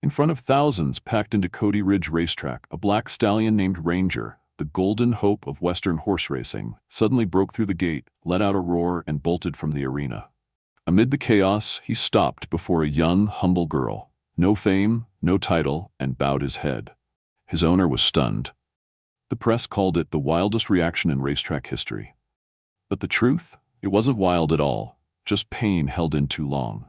In front of thousands packed into Cody Ridge Racetrack, a black stallion named Ranger, the golden hope of Western horse racing, suddenly broke through the gate, let out a roar, and bolted from the arena. Amid the chaos, he stopped before a young, humble girl. No fame, no title, and bowed his head. His owner was stunned. The press called it the wildest reaction in racetrack history. But the truth? It wasn't wild at all, just pain held in too long.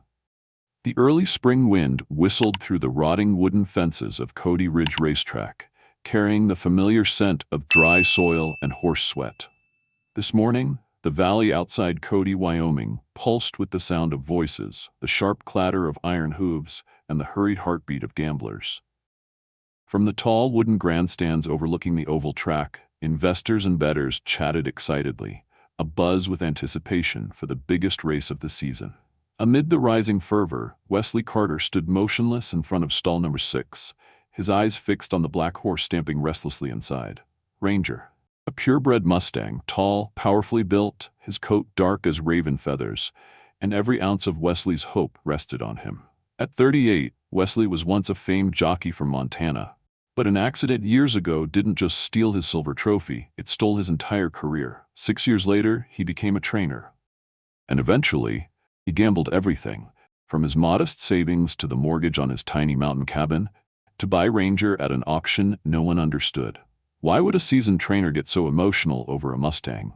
The early spring wind whistled through the rotting wooden fences of Cody Ridge Racetrack, carrying the familiar scent of dry soil and horse sweat. This morning, the valley outside Cody, Wyoming, pulsed with the sound of voices, the sharp clatter of iron hooves, and the hurried heartbeat of gamblers. From the tall wooden grandstands overlooking the oval track, investors and bettors chatted excitedly, a buzz with anticipation for the biggest race of the season. Amid the rising fervor, Wesley Carter stood motionless in front of stall number 6, his eyes fixed on the black horse stamping restlessly inside. Ranger, a purebred Mustang, tall, powerfully built, his coat dark as raven feathers, and every ounce of Wesley's hope rested on him. At 38, Wesley was once a famed jockey from Montana. But an accident years ago didn't just steal his silver trophy, it stole his entire career. 6 years later, he became a trainer. And eventually, he gambled everything, from his modest savings to the mortgage on his tiny mountain cabin, to buy Ranger at an auction no one understood. Why would a seasoned trainer get so emotional over a Mustang?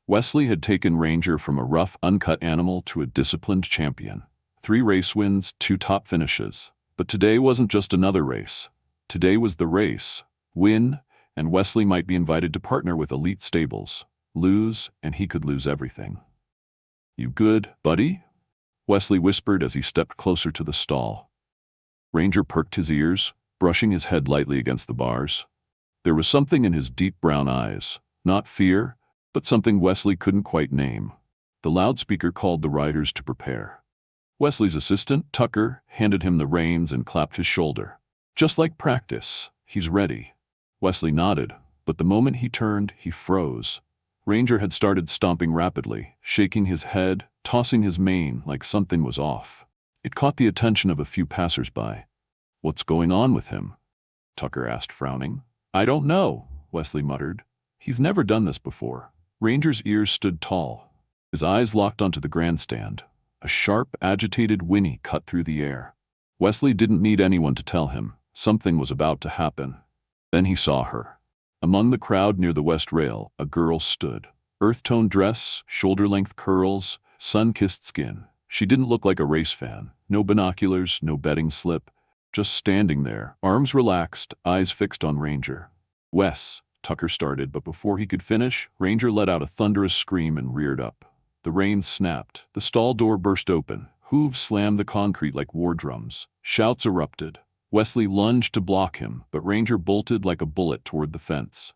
Wesley had taken Ranger from a rough, uncut animal to a disciplined champion. 3 race wins, 2 top finishes. But today wasn't just another race. Today was the race. Win, and Wesley might be invited to partner with elite stables. Lose, and he could lose everything. "You good, buddy?" Wesley whispered as he stepped closer to the stall. Ranger perked his ears, brushing his head lightly against the bars. There was something in his deep brown eyes, not fear, but something Wesley couldn't quite name. The loudspeaker called the riders to prepare. Wesley's assistant, Tucker, handed him the reins and clapped his shoulder. "Just like practice, he's ready." Wesley nodded, but the moment he turned, he froze. Ranger had started stomping rapidly, shaking his head, tossing his mane like something was off. It caught the attention of a few passers-by. "What's going on with him?" Tucker asked, frowning. "I don't know," Wesley muttered. "He's never done this before." Ranger's ears stood tall. His eyes locked onto the grandstand. A sharp, agitated whinny cut through the air. Wesley didn't need anyone to tell him. Something was about to happen. Then he saw her. Among the crowd near the west rail, a girl stood. Earth-toned dress, shoulder-length curls, sun-kissed skin. She didn't look like a race fan. No binoculars, no betting slip. Just standing there, arms relaxed, eyes fixed on Ranger. "Wes," Tucker started, but before he could finish, Ranger let out a thunderous scream and reared up. The reins snapped. The stall door burst open. Hooves slammed the concrete like war drums. Shouts erupted. Wesley lunged to block him, but Ranger bolted like a bullet toward the fence.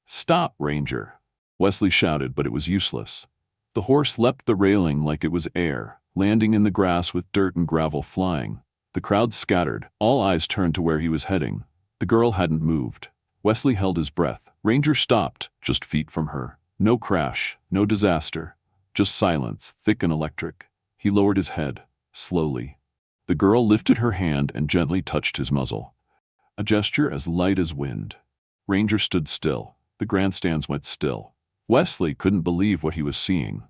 "Stop, Ranger!" Wesley shouted, but it was useless. The horse leapt the railing like it was air, landing in the grass with dirt and gravel flying. The crowd scattered, all eyes turned to where he was heading. The girl hadn't moved. Wesley held his breath. Ranger stopped, just feet from her. No crash, no disaster, just silence, thick and electric. He lowered his head, slowly. The girl lifted her hand and gently touched his muzzle. A gesture as light as wind. Ranger stood still. The grandstands went still. Wesley couldn't believe what he was seeing.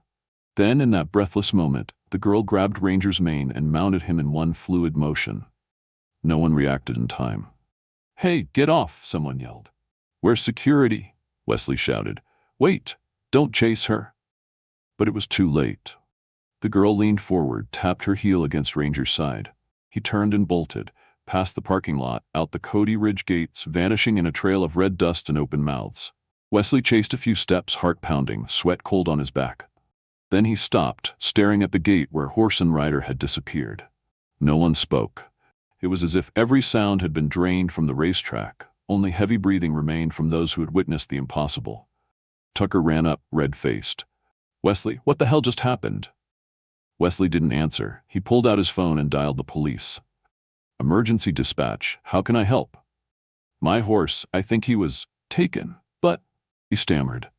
Then, in that breathless moment, the girl grabbed Ranger's mane and mounted him in one fluid motion. No one reacted in time. "Hey, get off!" someone yelled. "Where's security?" Wesley shouted. "Wait! Don't chase her!" But it was too late. The girl leaned forward, tapped her heel against Ranger's side. He turned and bolted, past the parking lot, out the Cody Ridge gates, vanishing in a trail of red dust and open mouths. Wesley chased a few steps, heart pounding, sweat cold on his back. Then he stopped, staring at the gate where horse and rider had disappeared. No one spoke. It was as if every sound had been drained from the racetrack. Only heavy breathing remained from those who had witnessed the impossible. Tucker ran up, red-faced. "Wesley, what the hell just happened?" Wesley didn't answer. He pulled out his phone and dialed the police. "Emergency dispatch. How can I help?" "My horse, I think he was taken, but—" he stammered.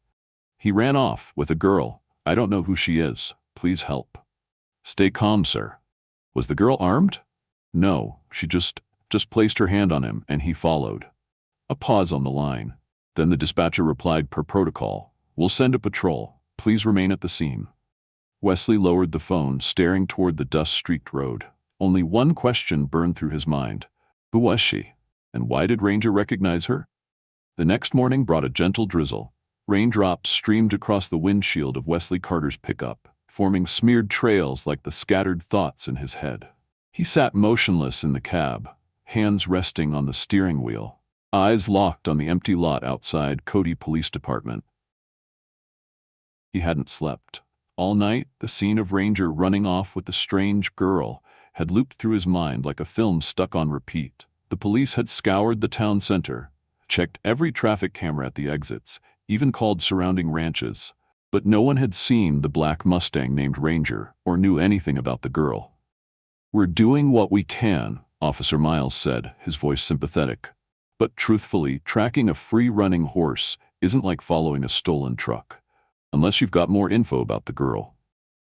"He ran off with a girl. I don't know who she is. Please help." "Stay calm, sir." "Was the girl armed?" "No, she just—" just placed her hand on him and he followed. A pause on the line. Then the dispatcher replied per protocol, "We'll send a patrol. Please remain at the scene." Wesley lowered the phone, staring toward the dust-streaked road. Only one question burned through his mind. Who was she? And why did Ranger recognize her? The next morning brought a gentle drizzle. Raindrops streamed across the windshield of Wesley Carter's pickup, forming smeared trails like the scattered thoughts in his head. He sat motionless in the cab, hands resting on the steering wheel, eyes locked on the empty lot outside Cody Police Department. He hadn't slept. All night, the scene of Ranger running off with the strange girl had looped through his mind like a film stuck on repeat. The police had scoured the town center, checked every traffic camera at the exits, even called surrounding ranches, but no one had seen the black Mustang named Ranger or knew anything about the girl. "We're doing what we can," Officer Miles said, his voice sympathetic. "But truthfully, tracking a free-running horse isn't like following a stolen truck. Unless you've got more info about the girl."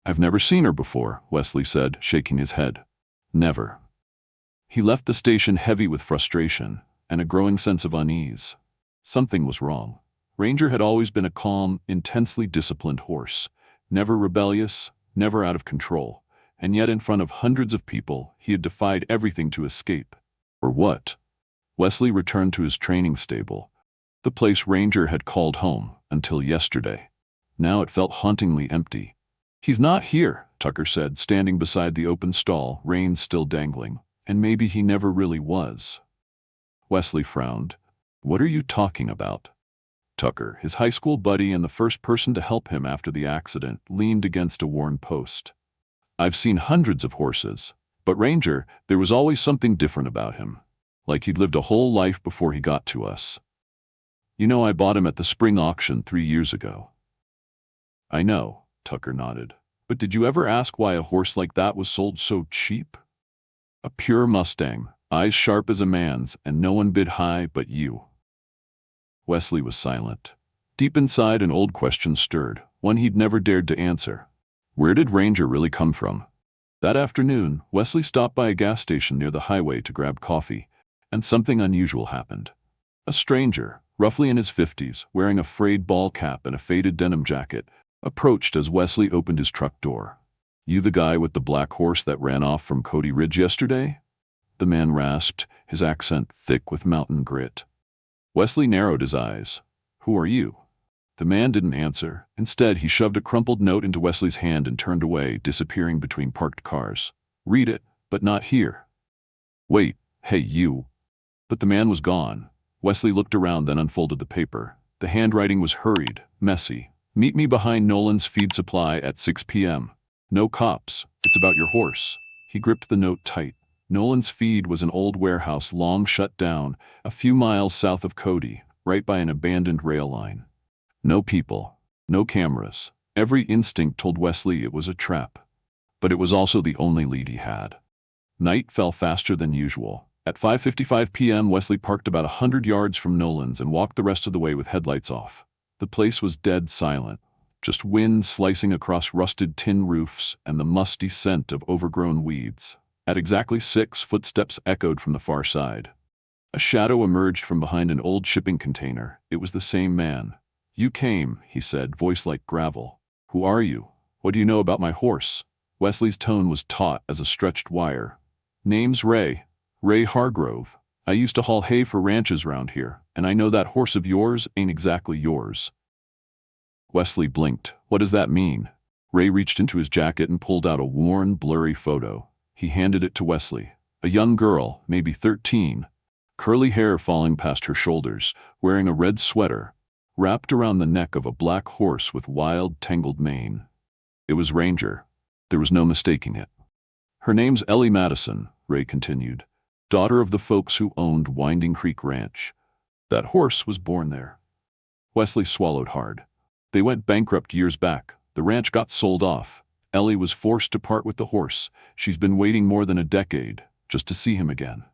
"I've never seen her before," Wesley said, shaking his head. "Never." He left the station heavy with frustration and a growing sense of unease. Something was wrong. Ranger had always been a calm, intensely disciplined horse, never rebellious, never out of control, and yet in front of hundreds of people, he had defied everything to escape. Or what? Wesley returned to his training stable, the place Ranger had called home until yesterday. Now it felt hauntingly empty. "He's not here," Tucker said, standing beside the open stall, reins still dangling. "And maybe he never really was." Wesley frowned. "What are you talking about?" Tucker, his high school buddy and the first person to help him after the accident, leaned against a worn post. "I've seen hundreds of horses, but Ranger, there was always something different about him. Like he'd lived a whole life before he got to us. You know, I bought him at the spring auction 3 years ago." "I know," Tucker nodded. "But did you ever ask why a horse like that was sold so cheap? A pure Mustang, eyes sharp as a man's, and no one bid high but you." Wesley was silent. Deep inside, an old question stirred, one he'd never dared to answer. Where did Ranger really come from? That afternoon, Wesley stopped by a gas station near the highway to grab coffee, and something unusual happened. A stranger, roughly in his 50s, wearing a frayed ball cap and a faded denim jacket, approached as Wesley opened his truck door. "You the guy with the black horse that ran off from Cody Ridge yesterday?" The man rasped, his accent thick with mountain grit. Wesley narrowed his eyes. "Who are you?" The man didn't answer. Instead, he shoved a crumpled note into Wesley's hand and turned away, disappearing between parked cars. "Read it, but not here." "Wait, hey you." But the man was gone. Wesley looked around, then unfolded the paper. The handwriting was hurried, messy. "Meet me behind Nolan's feed supply at 6 p.m. No cops. It's about your horse." He gripped the note tight. Nolan's feed was an old warehouse long shut down, a few miles south of Cody, right by an abandoned rail line. No people, no cameras. Every instinct told Wesley it was a trap. But it was also the only lead he had. Night fell faster than usual. At 5:55 p.m., Wesley parked about 100 yards from Nolan's and walked the rest of the way with headlights off. The place was dead silent, just wind slicing across rusted tin roofs and the musty scent of overgrown weeds. At exactly 6, footsteps echoed from the far side. A shadow emerged from behind an old shipping container. It was the same man. "You came," he said, voice like gravel. "Who are you? What do you know about my horse?" Wesley's tone was taut as a stretched wire. "Name's Ray Hargrove. I used to haul hay for ranches around here, and I know that horse of yours ain't exactly yours." Wesley blinked. "What does that mean?" Ray reached into his jacket and pulled out a worn, blurry photo. He handed it to Wesley. A young girl, maybe 13, curly hair falling past her shoulders, wearing a red sweater, wrapped around the neck of a black horse with wild, tangled mane. It was Ranger. There was no mistaking it. "Her name's Ellie Madison," Ray continued, "daughter of the folks who owned Winding Creek Ranch. That horse was born there." Wesley swallowed hard. "They went bankrupt years back. The ranch got sold off. Ellie was forced to part with the horse. She's been waiting more than a decade, just to see him again."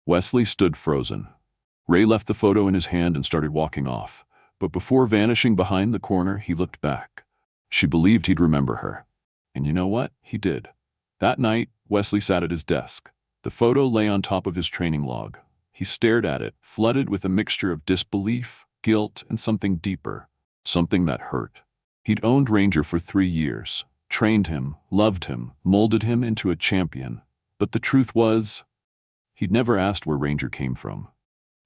Wesley stood frozen. Ray left the photo in his hand and started walking off. But before vanishing behind the corner, he looked back. She believed he'd remember her. And you know what? He did. That night, Wesley sat at his desk. The photo lay on top of his training log. He stared at it, flooded with a mixture of disbelief, guilt, and something deeper, something that hurt. He'd owned Ranger for 3 years, trained him, loved him, molded him into a champion. But the truth was, he'd never asked where Ranger came from.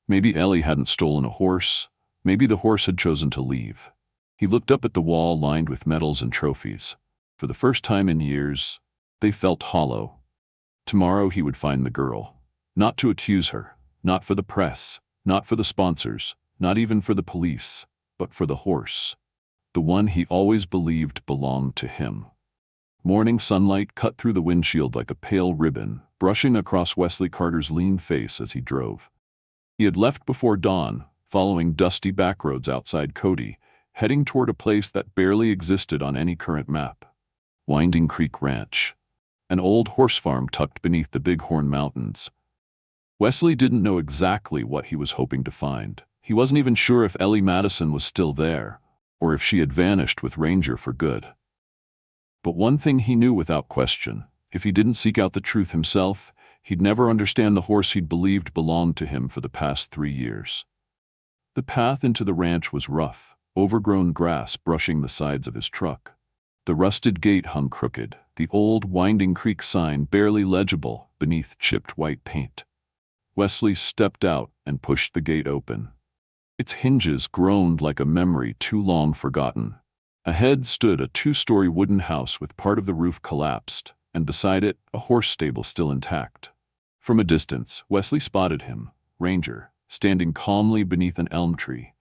Maybe Ellie hadn't stolen a horse. Maybe the horse had chosen to leave. He looked up at the wall lined with medals and trophies. For the first time in years, they felt hollow. Tomorrow he would find the girl. Not to accuse her, not for the press, not for the sponsors, not even for the police, but for the horse. The one he always believed belonged to him. Morning sunlight cut through the windshield like a pale ribbon, brushing across Wesley Carter's lean face as he drove. He had left before dawn, following dusty backroads outside Cody, heading toward a place that barely existed on any current map. Winding Creek Ranch, an old horse farm tucked beneath the Bighorn Mountains. Wesley didn't know exactly what he was hoping to find. He wasn't even sure if Ellie Madison was still there, or if she had vanished with Ranger for good. But one thing he knew without question: if he didn't seek out the truth himself, he'd never understand the horse he'd believed belonged to him for the past 3 years. The path into the ranch was rough, overgrown grass brushing the sides of his truck. The rusted gate hung crooked, the old Winding Creek sign barely legible beneath chipped white paint. Wesley stepped out and pushed the gate open. Its hinges groaned like a memory too long forgotten. Ahead stood a 2-story wooden house with part of the roof collapsed, and beside it, a horse stable still intact. From a distance, Wesley spotted him, Ranger, standing calmly beneath an elm tree,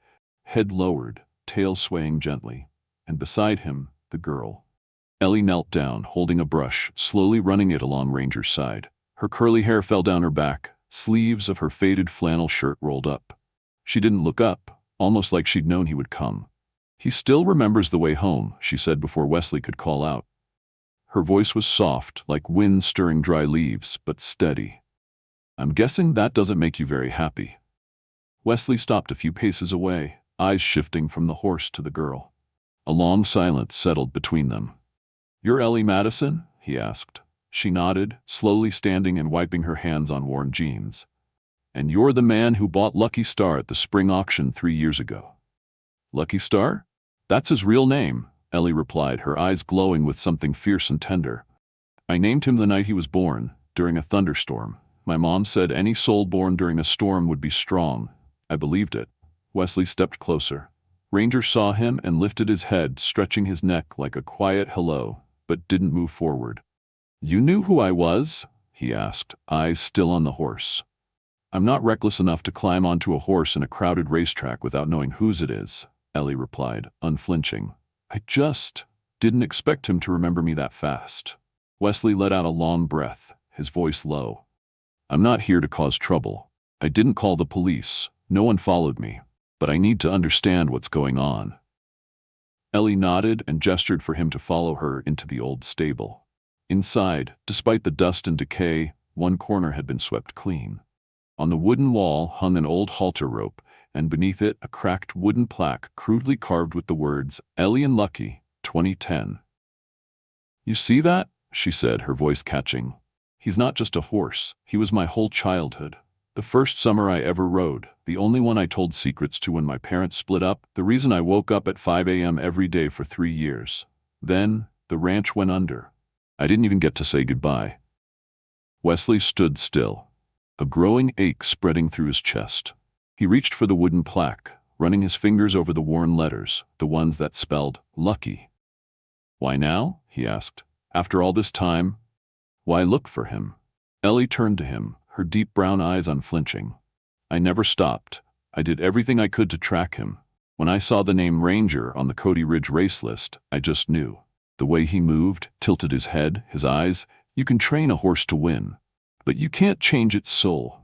head lowered, tail swaying gently, and beside him, the girl. Ellie knelt down, holding a brush, slowly running it along Ranger's side. Her curly hair fell down her back, sleeves of her faded flannel shirt rolled up. She didn't look up, almost like she'd known he would come. "He still remembers the way home," she said before Wesley could call out. Her voice was soft, like wind stirring dry leaves, but steady. "I'm guessing that doesn't make you very happy." Wesley stopped a few paces away, eyes shifting from the horse to the girl. A long silence settled between them. "You're Ellie Madison?" he asked. She nodded, slowly standing and wiping her hands on worn jeans. "And you're the man who bought Lucky Star at the spring auction 3 years ago." "Lucky Star? That's his real name," Ellie replied, her eyes glowing with something fierce and tender. "I named him the night he was born, during a thunderstorm. My mom said any soul born during a storm would be strong. I believed it." Wesley stepped closer. Ranger saw him and lifted his head, stretching his neck like a quiet hello, but didn't move forward. "You knew who I was?" he asked, eyes still on the horse. "I'm not reckless enough to climb onto a horse in a crowded racetrack without knowing whose it is," Ellie replied, unflinching. "I just didn't expect him to remember me that fast." Wesley let out a long breath, his voice low. "I'm not here to cause trouble. I didn't call the police. No one followed me. But I need to understand what's going on." Ellie nodded and gestured for him to follow her into the old stable. Inside, despite the dust and decay, one corner had been swept clean. On the wooden wall hung an old halter rope, and beneath it a cracked wooden plaque crudely carved with the words, "Ellie and Lucky, 2010. "You see that?" she said, her voice catching. "He's not just a horse. He was my whole childhood. The first summer I ever rode, the only one I told secrets to when my parents split up, the reason I woke up at 5 a.m. every day for 3 years. Then, the ranch went under. I didn't even get to say goodbye." Wesley stood still, a growing ache spreading through his chest. He reached for the wooden plaque, running his fingers over the worn letters, the ones that spelled Lucky. "Why now?" he asked. "After all this time? Why look for him?" Ellie turned to him, her deep brown eyes unflinching. "I never stopped. I did everything I could to track him. When I saw the name Ranger on the Cody Ridge race list, I just knew. The way he moved, tilted his head, his eyes. You can train a horse to win, but you can't change its soul."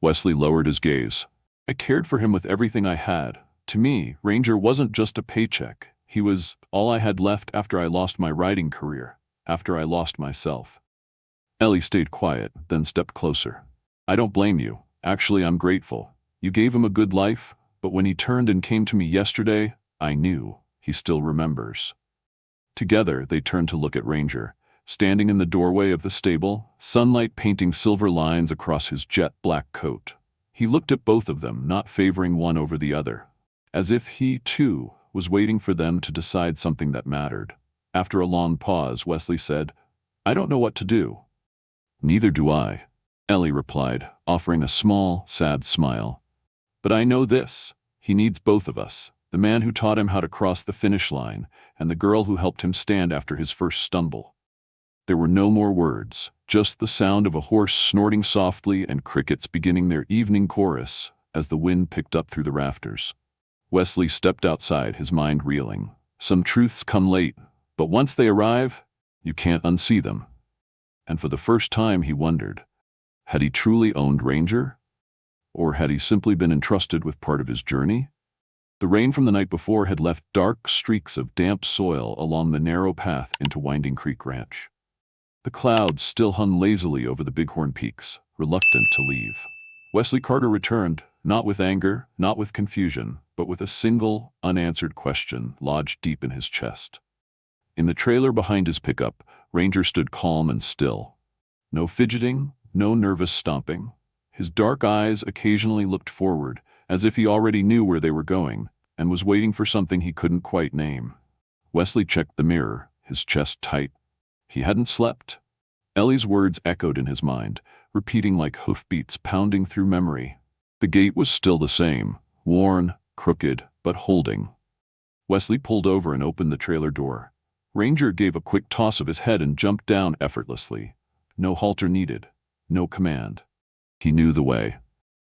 Wesley lowered his gaze. "I cared for him with everything I had. To me, Ranger wasn't just a paycheck. He was all I had left after I lost my riding career, after I lost myself." Ellie stayed quiet, then stepped closer. "I don't blame you. Actually, I'm grateful. You gave him a good life, but when he turned and came to me yesterday, I knew. He still remembers." Together, they turned to look at Ranger, standing in the doorway of the stable, sunlight painting silver lines across his jet-black coat. He looked at both of them, not favoring one over the other, as if he, too, was waiting for them to decide something that mattered. After a long pause, Wesley said, "I don't know what to do." "Neither do I," Ellie replied, offering a small, sad smile. "But I know this. He needs both of us, the man who taught him how to cross the finish line, and the girl who helped him stand after his first stumble." There were no more words, just the sound of a horse snorting softly and crickets beginning their evening chorus as the wind picked up through the rafters. Wesley stepped outside, his mind reeling. Some truths come late, but once they arrive, you can't unsee them. And for the first time he wondered, had he truly owned Ranger? Or had he simply been entrusted with part of his journey? The rain from the night before had left dark streaks of damp soil along the narrow path into Winding Creek Ranch. The clouds still hung lazily over the Bighorn Peaks, reluctant to leave. Wesley Carter returned, not with anger, not with confusion, but with a single, unanswered question lodged deep in his chest. In the trailer behind his pickup, Ranger stood calm and still. No fidgeting, no nervous stomping. His dark eyes occasionally looked forward, as if he already knew where they were going, and was waiting for something he couldn't quite name. Wesley checked the mirror, his chest tight. He hadn't slept. Ellie's words echoed in his mind, repeating like hoofbeats pounding through memory. The gate was still the same, worn, crooked, but holding. Wesley pulled over and opened the trailer door. Ranger gave a quick toss of his head and jumped down effortlessly. No halter needed, no command. He knew the way.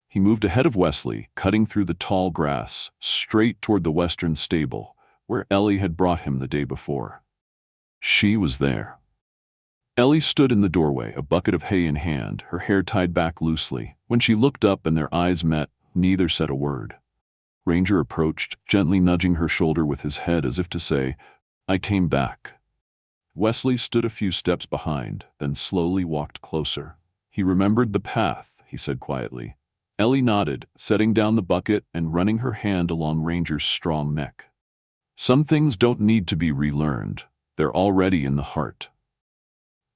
He moved ahead of Wesley, cutting through the tall grass, straight toward the western stable, where Ellie had brought him the day before. She was there. Ellie stood in the doorway, a bucket of hay in hand, her hair tied back loosely. When she looked up and their eyes met, neither said a word. Ranger approached, gently nudging her shoulder with his head as if to say, "I came back." Wesley stood a few steps behind, then slowly walked closer. He remembered the path, he said quietly. Ellie nodded, setting down the bucket and running her hand along Ranger's strong neck. Some things don't need to be relearned. They're already in the heart.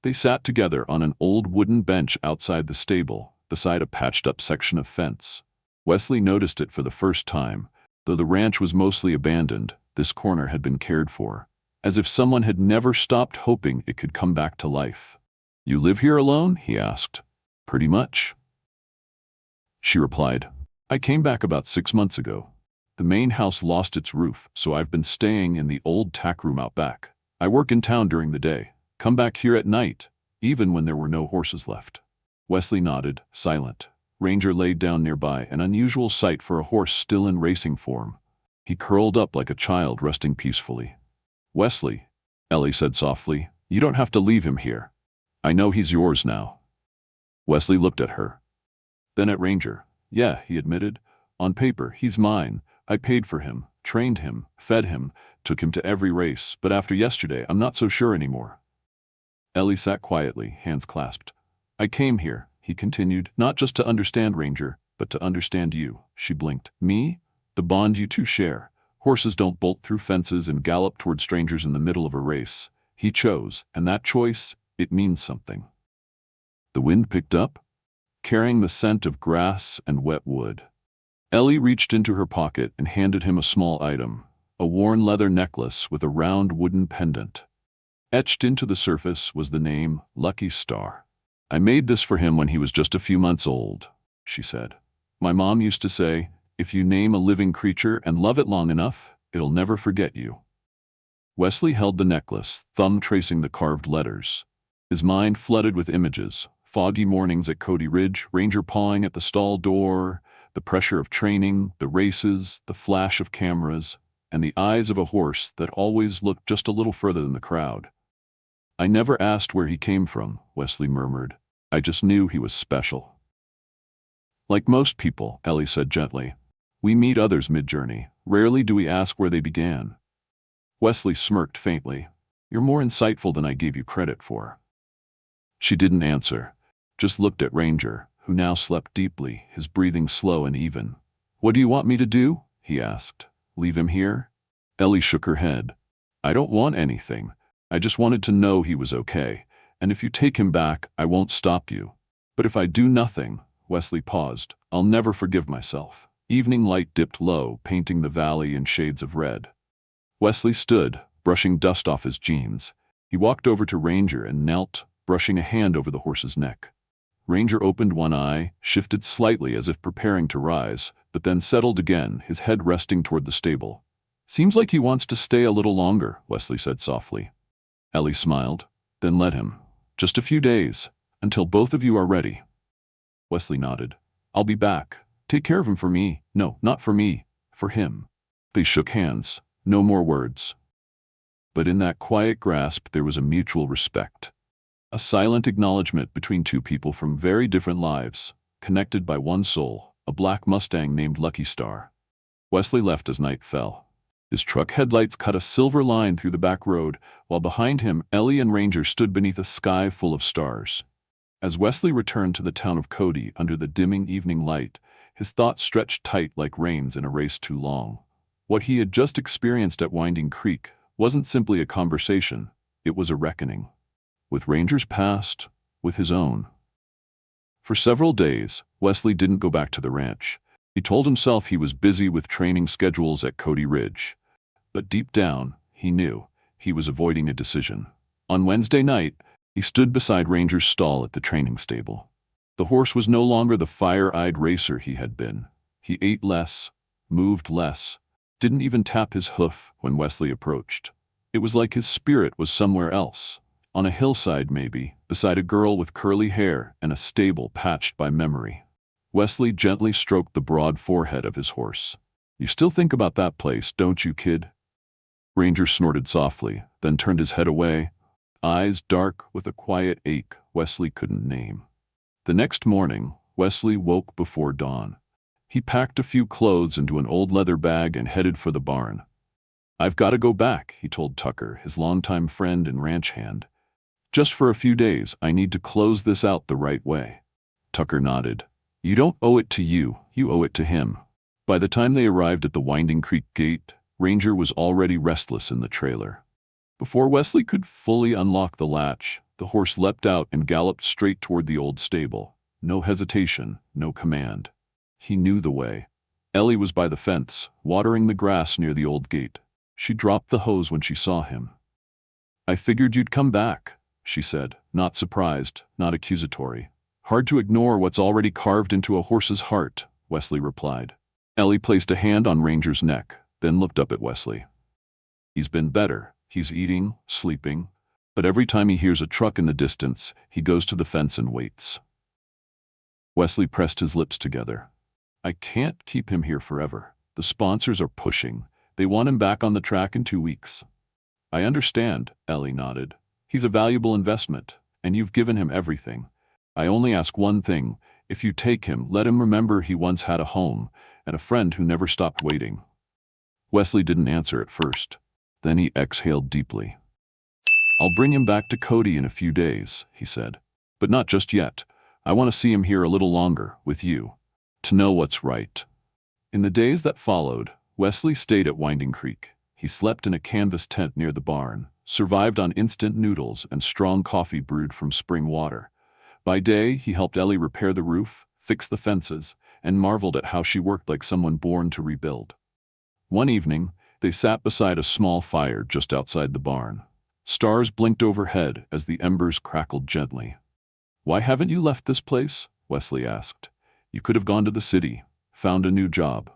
They sat together on an old wooden bench outside the stable, beside a patched-up section of fence. Wesley noticed it for the first time. Though the ranch was mostly abandoned, this corner had been cared for, as if someone had never stopped hoping it could come back to life. "You live here alone?" he asked. "Pretty much," she replied. "I came back about 6 months ago. The main house lost its roof, so I've been staying in the old tack room out back. I work in town during the day, come back here at night, even when there were no horses left." Wesley nodded, silent. Ranger laid down nearby, an unusual sight for a horse still in racing form. He curled up like a child, resting peacefully. "Wesley," Ellie said softly, "you don't have to leave him here. I know he's yours now." Wesley looked at her. Then at Ranger. "Yeah," he admitted. "On paper, he's mine. I paid for him, trained him, fed him, took him to every race, but after yesterday, I'm not so sure anymore." Ellie sat quietly, hands clasped. "I came here," he continued, "not just to understand Ranger, but to understand you." She blinked. "Me? The bond you two share. Horses don't bolt through fences and gallop toward strangers in the middle of a race. He chose, and that choice, it means something." The wind picked up, carrying the scent of grass and wet wood. Ellie reached into her pocket and handed him a small item, a worn leather necklace with a round wooden pendant. Etched into the surface was the name Lucky Star. "I made this for him when he was just a few months old," she said. "My mom used to say, if you name a living creature and love it long enough, it'll never forget you." Wesley held the necklace, thumb tracing the carved letters. His mind flooded with images, foggy mornings at Cody Ridge, Ranger pawing at the stall door, the pressure of training, the races, the flash of cameras, and the eyes of a horse that always looked just a little further than the crowd. "I never asked where he came from," Wesley murmured. "I just knew he was special." "Like most people," Ellie said gently. "We meet others mid-journey. Rarely do we ask where they began." Wesley smirked faintly. "You're more insightful than I gave you credit for." She didn't answer, just looked at Ranger, who now slept deeply, his breathing slow and even. "What do you want me to do?" he asked. "Leave him here?" Ellie shook her head. "I don't want anything. I just wanted to know he was okay, And if you take him back, I won't stop you. But if I do nothing, Wesley paused, I'll never forgive myself. Evening light dipped low, painting the valley in shades of red. Wesley stood, brushing dust off his jeans. He walked over to Ranger and knelt, brushing a hand over the horse's neck. Ranger opened one eye, shifted slightly as if preparing to rise, but then settled again, his head resting toward the stable. Seems like he wants to stay a little longer, Wesley said softly. Ellie smiled. Then let him. Just a few days, until both of you are ready. Wesley nodded. I'll be back. Take care of him for me. No, not for me. For him. They shook hands. No more words. But in that quiet grasp there was a mutual respect. A silent acknowledgement between two people from very different lives, connected by one soul, a black Mustang named Lucky Star. Wesley left as night fell. His truck headlights cut a silver line through the back road, while behind him Ellie and Ranger stood beneath a sky full of stars. As Wesley returned to the town of Cody under the dimming evening light, his thoughts stretched tight like reins in a race too long. What he had just experienced at Winding Creek wasn't simply a conversation, it was a reckoning. With Ranger's past, with his own. For several days, Wesley didn't go back to the ranch. He told himself he was busy with training schedules at Cody Ridge. But deep down, he knew he was avoiding a decision. On Wednesday night, he stood beside Ranger's stall at the training stable. The horse was no longer the fire-eyed racer he had been. He ate less, moved less, didn't even tap his hoof when Wesley approached. It was like his spirit was somewhere else, on a hillside maybe, beside a girl with curly hair and a stable patched by memory. Wesley gently stroked the broad forehead of his horse. You still think about that place, don't you, kid? Ranger snorted softly, then turned his head away, eyes dark with a quiet ache Wesley couldn't name. The next morning, Wesley woke before dawn. He packed a few clothes into an old leather bag and headed for the barn. I've got to go back, he told Tucker, his longtime friend and ranch hand. Just for a few days, I need to close this out the right way. Tucker nodded. You don't owe it to you owe it to him. By the time they arrived at the Winding Creek gate, Ranger was already restless in the trailer. Before Wesley could fully unlock the latch, the horse leapt out and galloped straight toward the old stable. No hesitation, no command. He knew the way. Ellie was by the fence, watering the grass near the old gate. She dropped the hose when she saw him. I figured you'd come back, she said, not surprised, not accusatory. Hard to ignore what's already carved into a horse's heart, Wesley replied. Ellie placed a hand on Ranger's neck, then looked up at Wesley. He's been better. He's eating, sleeping, but every time he hears a truck in the distance, he goes to the fence and waits. Wesley pressed his lips together. I can't keep him here forever. The sponsors are pushing. They want him back on the track in 2 weeks. I understand, Ellie nodded. He's a valuable investment, and you've given him everything. I only ask one thing. If you take him, let him remember he once had a home and a friend who never stopped waiting. Wesley didn't answer at first. Then he exhaled deeply. I'll bring him back to Cody in a few days, he said. But not just yet. I want to see him here a little longer, with you. To know what's right. In the days that followed, Wesley stayed at Winding Creek. He slept in a canvas tent near the barn, survived on instant noodles and strong coffee brewed from spring water. By day, he helped Ellie repair the roof, fix the fences, and marveled at how she worked like someone born to rebuild. One evening, they sat beside a small fire just outside the barn. Stars blinked overhead as the embers crackled gently. Why haven't you left this place? Wesley asked. You could have gone to the city, found a new job.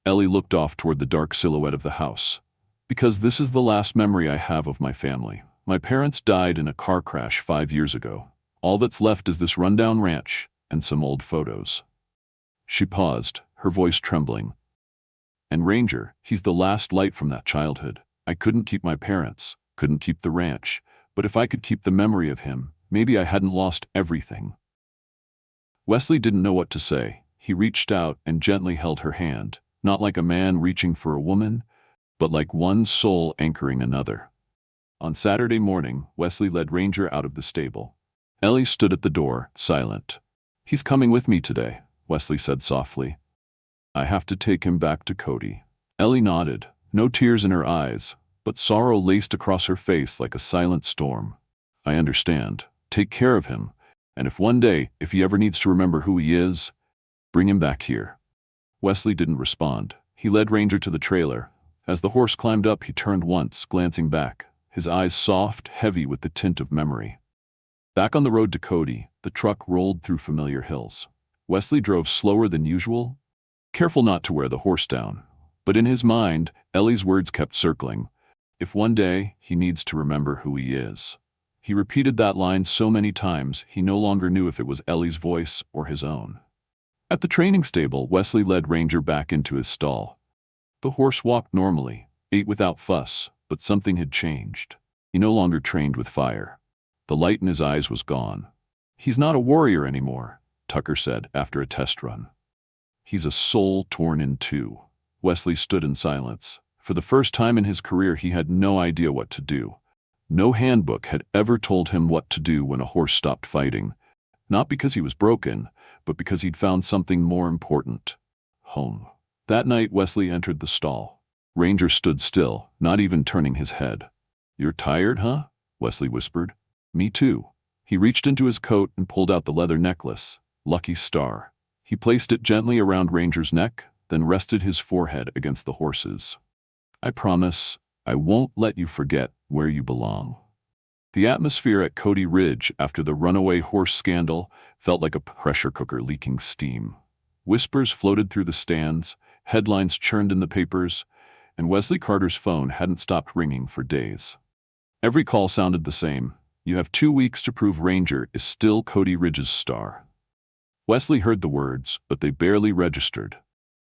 Ellie looked off toward the dark silhouette of the house. Because this is the last memory I have of my family. My parents died in a car crash 5 years ago. All that's left is this rundown ranch and some old photos. She paused, her voice trembling. And Ranger, he's the last light from that childhood. I couldn't keep my parents, couldn't keep the ranch, but if I could keep the memory of him, maybe I hadn't lost everything. Wesley didn't know what to say. He reached out and gently held her hand, not like a man reaching for a woman, but like one soul anchoring another. On Saturday morning, Wesley led Ranger out of the stable. Ellie stood at the door, silent. He's coming with me today, Wesley said softly. I have to take him back to Cody. Ellie nodded, no tears in her eyes, but sorrow laced across her face like a silent storm. I understand. Take care of him, and if one day, if he ever needs to remember who he is, bring him back here." Wesley didn't respond. He led Ranger to the trailer. As the horse climbed up, he turned once, glancing back, his eyes soft, heavy with the tint of memory. Back on the road to Cody, the truck rolled through familiar hills. Wesley drove slower than usual, careful not to wear the horse down. But in his mind, Ellie's words kept circling. If one day he needs to remember who he is. He repeated that line so many times, he no longer knew if it was Ellie's voice or his own. At the training stable, Wesley led Ranger back into his stall. The horse walked normally, ate without fuss, but something had changed. He no longer trained with fire. The light in his eyes was gone. "He's not a warrior anymore," Tucker said after a test run. "He's a soul torn in two." Wesley stood in silence. For the first time in his career, he had no idea what to do. No handbook had ever told him what to do when a horse stopped fighting. Not because he was broken, but because he'd found something more important: home. That night, Wesley entered the stall. Ranger stood still, not even turning his head. "You're tired, huh?" Wesley whispered. "Me too." He reached into his coat and pulled out the leather necklace, Lucky Star. He placed it gently around Ranger's neck, then rested his forehead against the horse's. "I promise, I won't let you forget where you belong." The atmosphere at Cody Ridge after the runaway horse scandal felt like a pressure cooker leaking steam. Whispers floated through the stands, headlines churned in the papers, and Wesley Carter's phone hadn't stopped ringing for days. Every call sounded the same: "You have 2 weeks to prove Ranger is still Cody Ridge's star." Wesley heard the words, but they barely registered.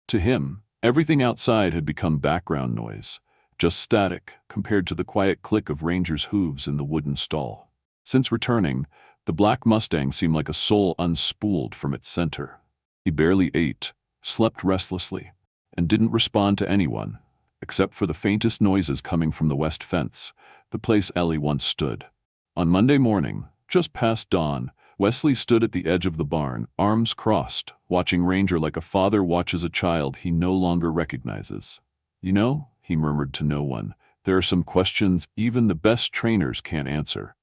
To him, everything outside had become background noise, just static compared to the quiet click of Ranger's hooves in the wooden stall. Since returning, the black Mustang seemed like a soul unspooled from its center. He barely ate, slept restlessly, and didn't respond to anyone, except for the faintest noises coming from the west fence, the place Ellie once stood. On Monday morning, just past dawn, Wesley stood at the edge of the barn, arms crossed, watching Ranger like a father watches a child he no longer recognizes. "You know," he murmured to no one, "there are some questions even the best trainers can't answer."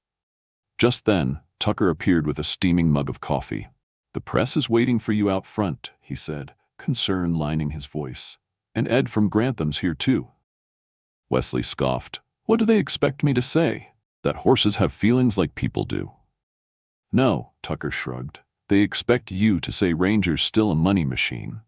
Just then, Tucker appeared with a steaming mug of coffee. "The press is waiting for you out front," he said, concern lining his voice. "And Ed from Grantham's here too." Wesley scoffed. "What do they expect me to say? That horses have feelings like people do?" "No," Tucker shrugged. "They expect you to say Ranger's still a money machine."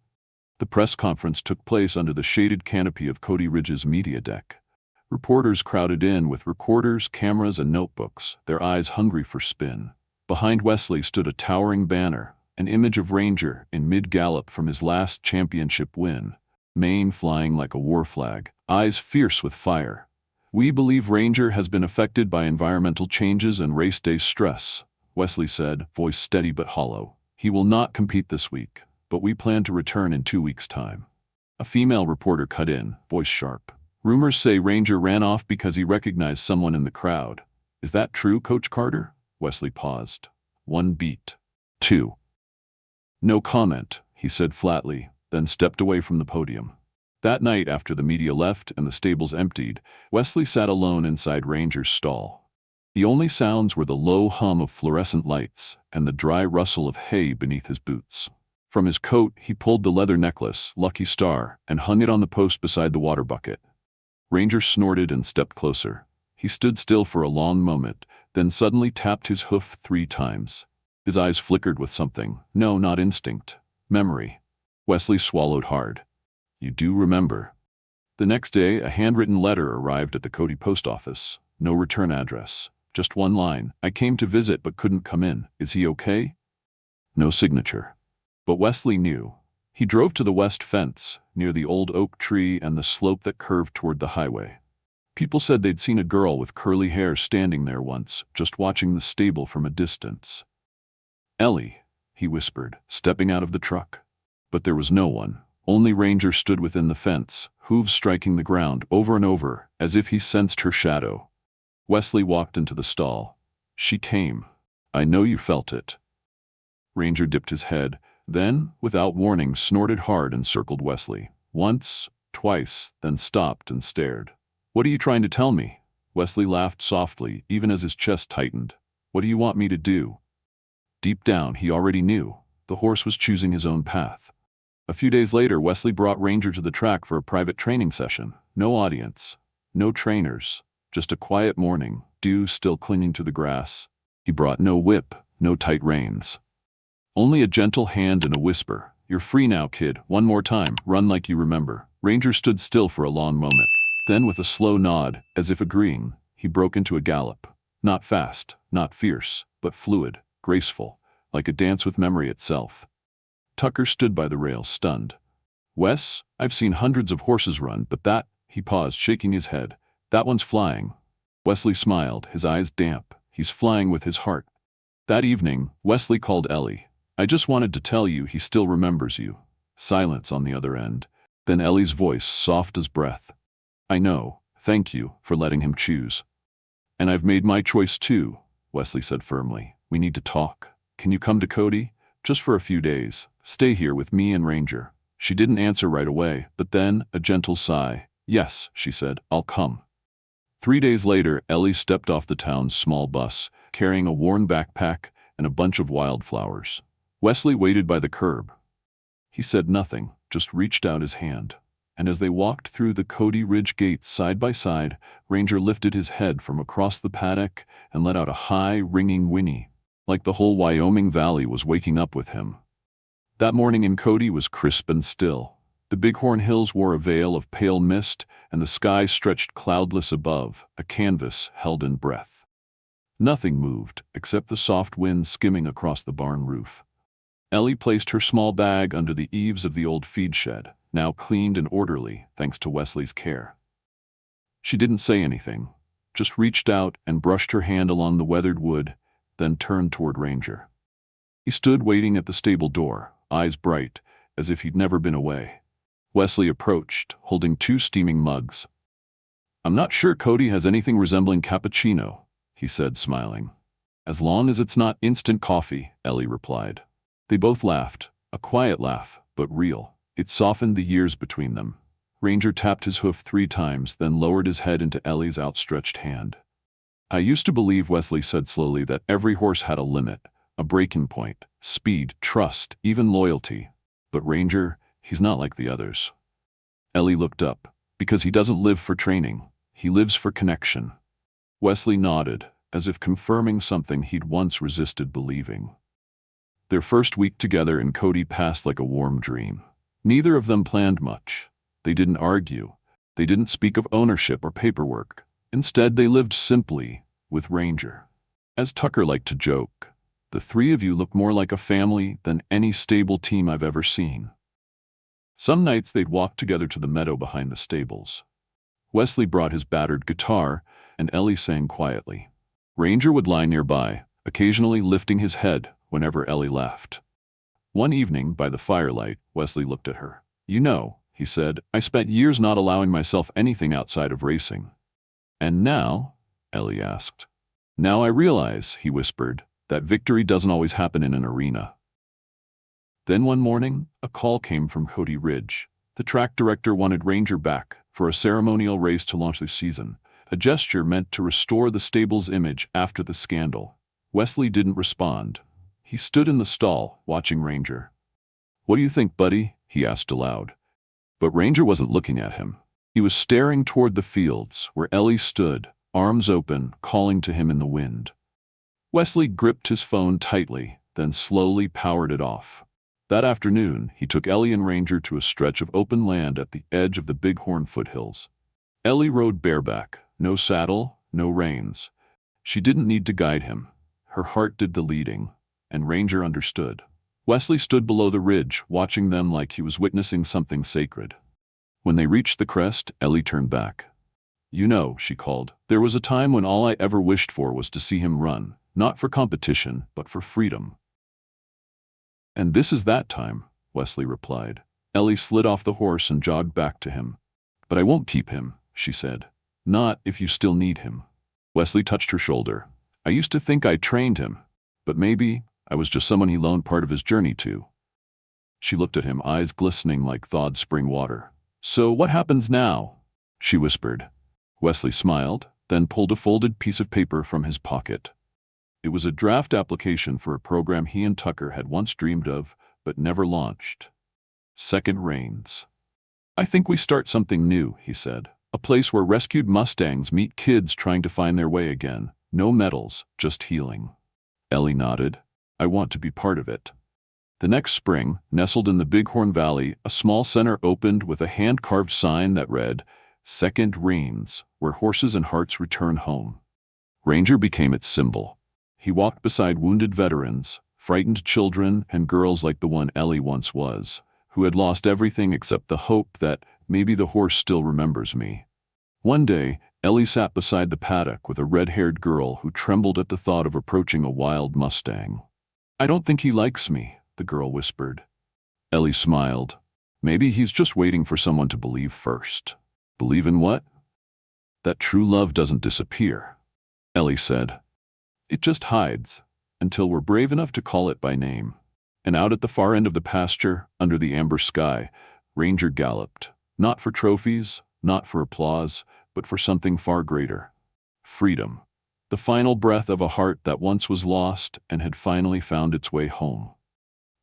The press conference took place under the shaded canopy of Cody Ridge's media deck. Reporters crowded in with recorders, cameras, and notebooks, their eyes hungry for spin. Behind Wesley stood a towering banner, an image of Ranger in mid-gallop from his last championship win, mane flying like a war flag, eyes fierce with fire. "We believe Ranger has been affected by environmental changes and race day stress," Wesley said, voice steady but hollow. "He will not compete this week, but we plan to return in 2 weeks' time." A female reporter cut in, voice sharp. "Rumors say Ranger ran off because he recognized someone in the crowd. Is that true, Coach Carter?" Wesley paused. 1 beat. 2. "No comment," he said flatly, then stepped away from the podium. That night, after the media left and the stables emptied, Wesley sat alone inside Ranger's stall. The only sounds were the low hum of fluorescent lights and the dry rustle of hay beneath his boots. From his coat, he pulled the leather necklace, Lucky Star, and hung it on the post beside the water bucket. Ranger snorted and stepped closer. He stood still for a long moment, then suddenly tapped his hoof 3 times. His eyes flickered with something. No, not instinct. Memory. Wesley swallowed hard. "You do remember." The next day, a handwritten letter arrived at the Cody post office. No return address. Just one line: "I came to visit but couldn't come in. Is he okay?" No signature. But Wesley knew. He drove to the west fence, near the old oak tree and the slope that curved toward the highway. People said they'd seen a girl with curly hair standing there once, just watching the stable from a distance. "Ellie," he whispered, stepping out of the truck. But there was no one. Only Ranger stood within the fence, hooves striking the ground over and over, as if he sensed her shadow. Wesley walked into the stall. "She came. I know you felt it." Ranger dipped his head, then, without warning, snorted hard and circled Wesley. Once, twice, then stopped and stared. "What are you trying to tell me?" Wesley laughed softly, even as his chest tightened. What do you want me to do?" Deep down, he already knew. The horse was choosing his own path. A few days later, Wesley brought Ranger to the track for a private training session. No audience, no trainers, just a quiet morning, dew still clinging to the grass. He brought no whip, no tight reins. Only a gentle hand and a whisper. "You're free now, kid. One more time. Run like you remember." Ranger stood still for a long moment. Then, with a slow nod, as if agreeing, he broke into a gallop. Not fast, not fierce, but fluid, graceful, like a dance with memory itself. Tucker stood by the rails, stunned. "Wes, I've seen hundreds of horses run, but that—" He paused, shaking his head. "That one's flying." Wesley smiled, his eyes damp. "He's flying with his heart." That evening, Wesley called Ellie. "I just wanted to tell you he still remembers you." Silence on the other end. Then Ellie's voice, soft as breath. "I know. Thank you for letting him choose." "And I've made my choice too," Wesley said firmly. "We need to talk. Can you come to Cody? Just for a few days. Stay here with me and Ranger." She didn't answer right away, but then, a gentle sigh. "Yes," she said, "I'll come." 3 days later, Ellie stepped off the town's small bus, carrying a worn backpack and a bunch of wildflowers. Wesley waited by the curb. He said nothing, just reached out his hand. And as they walked through the Cody Ridge gates side by side, Ranger lifted his head from across the paddock and let out a high, ringing whinny, like the whole Wyoming Valley was waking up with him. That morning in Cody was crisp and still. The Bighorn Hills wore a veil of pale mist, and the sky stretched cloudless above, a canvas held in breath. Nothing moved, except the soft wind skimming across the barn roof. Ellie placed her small bag under the eaves of the old feed shed, now cleaned and orderly, thanks to Wesley's care. She didn't say anything, just reached out and brushed her hand along the weathered wood, then turned toward Ranger. He stood waiting at the stable door, eyes bright, as if he'd never been away. Wesley approached, holding 2 steaming mugs. "I'm not sure Cody has anything resembling cappuccino," he said, smiling. "As long as it's not instant coffee," Ellie replied. They both laughed, a quiet laugh, but real. It softened the years between them. Ranger tapped his hoof 3 times, then lowered his head into Ellie's outstretched hand. "I used to believe," Wesley said slowly, "that every horse had a limit, a breaking point, speed, trust, even loyalty. But Ranger, he's not like the others." Ellie looked up. "Because he doesn't live for training. He lives for connection." Wesley nodded, as if confirming something he'd once resisted believing. Their first week together in Cody passed like a warm dream. Neither of them planned much. They didn't argue. They didn't speak of ownership or paperwork. Instead, they lived simply, with Ranger. As Tucker liked to joke, "The 3 of you look more like a family than any stable team I've ever seen." Some nights they'd walk together to the meadow behind the stables. Wesley brought his battered guitar, and Ellie sang quietly. Ranger would lie nearby, occasionally lifting his head whenever Ellie laughed. One evening, by the firelight, Wesley looked at her. "You know," he said, "I spent years not allowing myself anything outside of racing." "And now?" Ellie asked. "Now I realize," he whispered, "that victory doesn't always happen in an arena." Then one morning, a call came from Cody Ridge. The track director wanted Ranger back for a ceremonial race to launch the season, a gesture meant to restore the stable's image after the scandal. Wesley didn't respond. He stood in the stall, watching Ranger. "What do you think, buddy?" he asked aloud. But Ranger wasn't looking at him. He was staring toward the fields, where Ellie stood, arms open, calling to him in the wind. Wesley gripped his phone tightly, then slowly powered it off. That afternoon, he took Ellie and Ranger to a stretch of open land at the edge of the Bighorn foothills. Ellie rode bareback, no saddle, no reins. She didn't need to guide him. Her heart did the leading, and Ranger understood. Wesley stood below the ridge, watching them like he was witnessing something sacred. When they reached the crest, Ellie turned back. "You know," she called, "there was a time when all I ever wished for was to see him run, not for competition, but for freedom." "And this is that time," Wesley replied. Ellie slid off the horse and jogged back to him. "But I won't keep him," she said. "Not if you still need him." Wesley touched her shoulder. "I used to think I trained him, but maybe I was just someone he loaned part of his journey to." She looked at him, eyes glistening like thawed spring water. "So what happens now?" she whispered. Wesley smiled, then pulled a folded piece of paper from his pocket. It was a draft application for a program he and Tucker had once dreamed of, but never launched. Second Reigns. "I think we start something new," he said. "A place where rescued Mustangs meet kids trying to find their way again. No medals, just healing." Ellie nodded. "I want to be part of it." The next spring, nestled in the Bighorn Valley, a small center opened with a hand-carved sign that read, "Second Reigns, where horses and hearts return home." Ranger became its symbol. He walked beside wounded veterans, frightened children, and girls like the one Ellie once was, who had lost everything except the hope that maybe the horse still remembers me. One day, Ellie sat beside the paddock with a red-haired girl who trembled at the thought of approaching a wild Mustang. "I don't think he likes me," the girl whispered. Ellie smiled. "Maybe he's just waiting for someone to believe first." "Believe in what?" "That true love doesn't disappear," Ellie said. "It just hides, until we're brave enough to call it by name." And out at the far end of the pasture, under the amber sky, Ranger galloped, not for trophies, not for applause, but for something far greater. Freedom. The final breath of a heart that once was lost and had finally found its way home.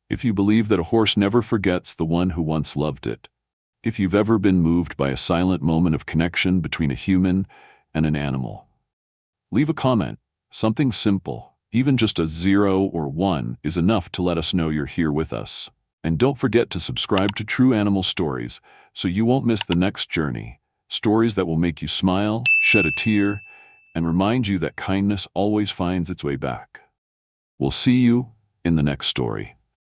If you believe that a horse never forgets the one who once loved it, if you've ever been moved by a silent moment of connection between a human and an animal, leave a comment. Something simple, even just a 0 or 1, is enough to let us know you're here with us. And don't forget to subscribe to True Animal Stories so you won't miss the next journey. Stories that will make you smile, shed a tear, and remind you that kindness always finds its way back. We'll see you in the next story.